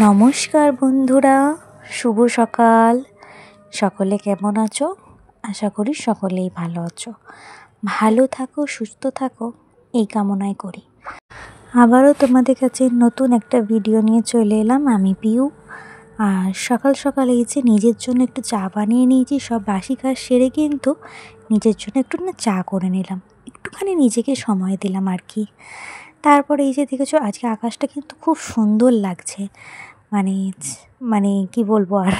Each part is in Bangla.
নমস্কার বন্ধুরা, শুভ সকাল। সকলে কেমন আছো? আশা করি সকলেই ভালো আছো। ভালো থাকো, সুস্থ থাকো, এই কামনাই করি। আবারও তোমাদের কাছে নতুন একটা ভিডিও নিয়ে চলে এলাম। আমি পিউ। আর সকাল সকাল এই যে নিজের জন্য একটু চা বানিয়ে নিয়েছি। সব বাসি কাজ সেরে কিন্তু নিজের জন্য একটু চা করে নিলাম, একটুখানি নিজেকে সময় দিলাম আর কি। তারপরে এই যে দেখেছো, আজকে আকাশটা কিন্তু খুব সুন্দর লাগছে। মানে মানে কি বলবো আর,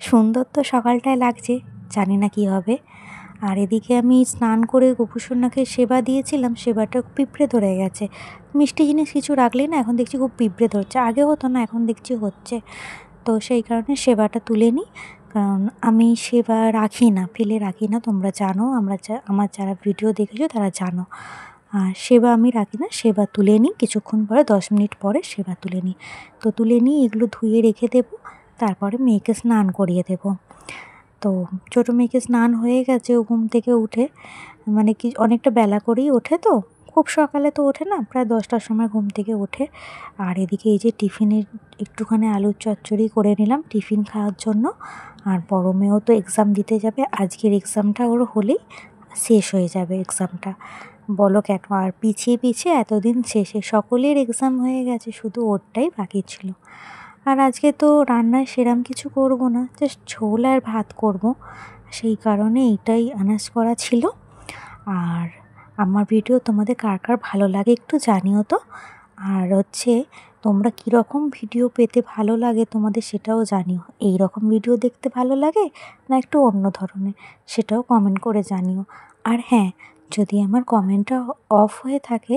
সুন্দর তো সকালটায় লাগছে, জানি না কি হবে। আর এদিকে আমি স্নান করে গোপুসোনাকে সেবা দিয়েছিলাম, সেবাটা পিঁপড়ে ধরে গেছে। মিষ্টি জিনিস কিছু রাখলেই না এখন দেখছি খুব পিঁপড়ে ধরছে, আগে হতো না, এখন দেখছি হচ্ছে। তো সেই কারণে সেবাটা তুলে নিই, কারণ আমি সেবা রাখি না, ফেলে রাখি না। তোমরা জানো, আমার যারা ভিডিও দেখেছো তারা জানো। আর সেবা আমি রাখি না, সেবা তুলে নিই কিছুক্ষণ পরে, 10 মিনিট পরে সেবা তুলে নিই। তো তুলে নিই, এগুলো ধুয়ে রেখে দেবো, তারপরে মেয়েকে স্নান করিয়ে দেবো। তো ছোটো মেয়েকে স্নান হয়ে গেছে, ও ঘুম থেকে উঠে, মানে কি অনেকটা বেলা করেই ওঠে, তো খুব সকালে তো ওঠে না, প্রায় 10টার সময় ঘুম থেকে ওঠে। আর এদিকে এই যে টিফিনের একটুখানি আলুর চচ্চড়ি করে নিলাম টিফিন খাওয়ার জন্য। আর বড় মেয়েও তো এক্সাম দিতে যাবে, আজকের এক্সামটা ওর হলেই শেষ হয়ে যাবে এক্সামটা। বলো কেন, আর পিছিয়ে পিছিয়ে এতদিন শেষে সকলের এক্সাম হয়ে গেছে, শুধু ওরটাই বাকি ছিল। আর আজকে তো রান্নায় সেরম কিছু করব না, জাস্ট ঝোল আর ভাত করব, সেই কারণে এইটাই আনাজ করা ছিল। আর আমার ভিডিও তোমাদের কার কার ভালো লাগে একটু জানিও তো। আর হচ্ছে তোমরা কীরকম ভিডিও পেতে ভালো লাগে তোমাদের সেটাও জানিও। এই রকম ভিডিও দেখতে ভালো লাগে না একটু অন্য ধরনের, সেটাও কমেন্ট করে জানিও। আর হ্যাঁ, যদি আমার কমেন্টটা অফ হয়ে থাকে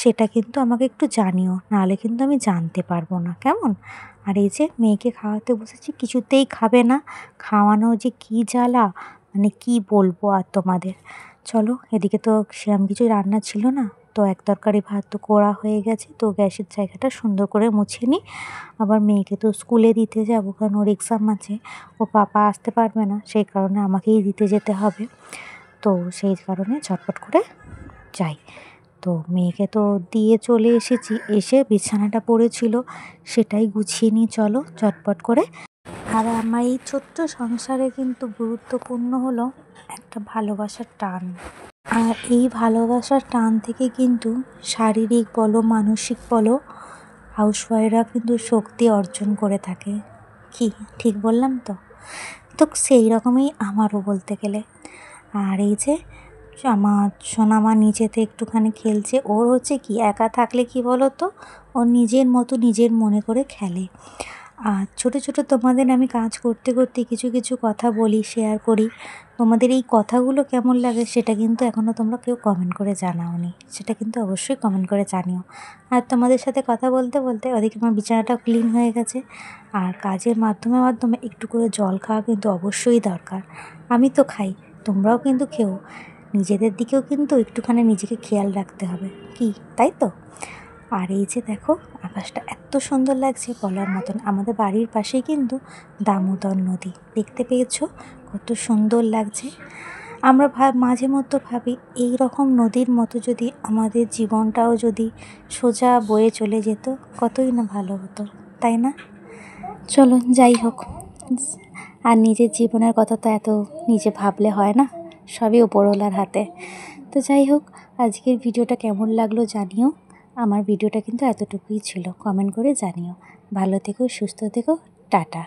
সেটা কিন্তু আমাকে একটু জানিও, নাহলে কিন্তু আমি জানতে পারবো না, কেমন? আর এই যে মেয়েকে খাওয়াতে বসেছি, কিছুতেই খাবে না, খাওয়ানো যে কী জ্বালা, মানে কি বলবো আর তোমাদের। চলো, এদিকে তো সেরকম কিছু রান্না ছিল না, তো এক তরকারি ভাত তো করা হয়ে গেছে, তো গ্যাসের জায়গাটা সুন্দর করে মুছে নিই। আবার মেয়েকে তো স্কুলে দিতে যাব, কারণ ওর এক্সাম আছে, ও পাপা আসতে পারবে না, সেই কারণে আমাকেই দিতে যেতে হবে। তো সেই কারণে ঝটপট করে যাই। তো মেয়েকে তো দিয়ে চলে এসেছি, এসে বিছানাটা পড়েছিল সেটাই গুছিয়ে নিই, চলো চটপট করে। আর আমার এই ছোট্ট সংসারে কিন্তু গুরুত্বপূর্ণ হলো একটা ভালোবাসার টান। আর এই ভালোবাসার টান থেকে কিন্তু শারীরিক বলো মানসিক বলো, হাউসওয়াইফরা কিন্তু শক্তি অর্জন করে থাকে। কি ঠিক বললাম তো? তো সেই রকমই আমারও বলতে গেলে। আর এই যে আমার সোনামা নিচেতে একটুখানি খেলছে, ওর হচ্ছে কি একা থাকলে কি বলো তো, ও নিজের মতো নিজের মনে করে খেলে। আর ছোটো ছোটো তোমাদের আমি কাজ করতে করতে কিছু কিছু কথা বলি, শেয়ার করি। তোমাদের এই কথাগুলো কেমন লাগে সেটা কিন্তু এখনও তোমরা কেউ কমেন্ট করে জানাওনি, সেটা কিন্তু অবশ্যই কমেন্ট করে জানিও। আর তোমাদের সাথে কথা বলতে বলতে ওদিকে আমার বিছানাটা ক্লিন হয়ে গেছে। আর কাজের মাধ্যমে মাধ্যমে একটু করে জল খাওয়া কিন্তু অবশ্যই দরকার। আমি তো খাই, তোমরাও কিন্তু খেও। নিজেদের দিকেও কিন্তু একটুখানি নিজেকে খেয়াল রাখতে হবে, কি তাই তো? আর এই যে দেখো, আকাশটা এত সুন্দর লাগছে বলার মতন। আমাদের বাড়ির পাশেই কিন্তু দামোদর নদী, দেখতে পেয়েছো কত সুন্দর লাগছে। আমরা মাঝে মধ্যে ভাবি এই রকম নদীর মতো যদি আমাদের জীবনটাও যদি সোজা বয়ে চলে যেত, কতই না ভালো হতো, তাই না? চলো যাই হোক, আর নিজের জীবনের কথা তো এত নিজে ভাবলে হয় না, সবই ওপরওয়ালার হাতে। তো যাই হোক, আজকের ভিডিওটা কেমন লাগলো জানিও। আমার ভিডিওটা কিন্তু এতটুকুই ছিল, কমেন্ট করে জানিও। ভালো থেকো, সুস্থ থেকো, টাটা।